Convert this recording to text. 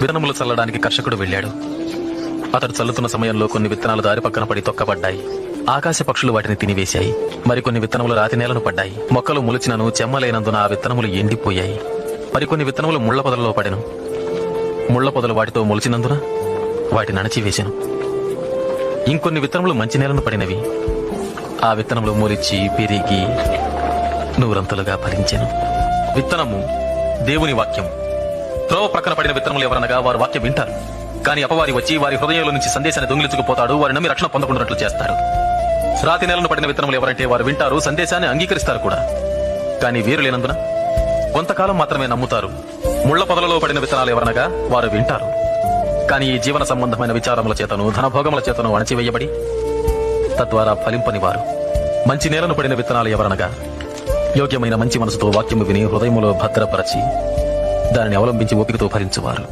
విత్తనములు చల్లడానికి కర్షకుడు వెళ్ళాడు. అతడు చల్లుతున్న సమయంలో కొన్ని విత్తనాలు దారి పక్కన పడి తొక్కబడ్డాయి. ఆకాశ పక్షులు వాటిని తినివేశాయి. మరికొన్ని విత్తనములు రాతి నేలను పడ్డాయి. మొక్కలు మొలిచినను చెమ్మలేనందున ఆ విత్తనములు ఎండిపోయాయి. మరికొన్ని విత్తనములు ముళ్ల పొదలలో పడెను. ముళ్ల పొదలు వాటితో మొలిచినందున వాటిని అణచివేశాను. ఇంకొన్ని విత్తనములు మంచి నేలను పడినవి. ఆ విత్తనములు మొలిచి పెరిగి నూరంతలుగా ఫలించెను. విత్తనము దేవుని వాక్యం. త్రోవ ప్రక్కన పడిన విత్తనములు ఎవరనగా వారు వాక్యం వింటారు, కానీ అపవాది వచ్చి వారి హృదయంలో నుంచి సందేశాన్ని దొంగిలించుకుపోతాడు. వారి నమ్మి రక్షణ పొందకుండాట్లు చేస్తాడు. రాతి నేలను పడిన విత్తనములు ఎవరంటే వారు వింటారు, సందేశాన్ని అంగీకరిస్తారు కూడా, కానీ వీరు లేనందున కొంతకాలం మాత్రమే నమ్ముతారు. ముళ్ల పొదలలో పడిన విత్తనాలు ఎవరనగా వారు వింటారు, కానీ ఈ జీవన సంబంధమైన విచారముల చేతను ధనభోగముల చేతను అణచివేయబడి తద్వారా ఫలింపని వారు. మంచి నేలను పడిన విత్తనాలు ఎవరనగా యోగ్యమైన మంచి మనసుతో వాక్యము విని హృదయములో భద్రపరచి దానిని అవలంబించి ఓపికతో ఫలించువారు.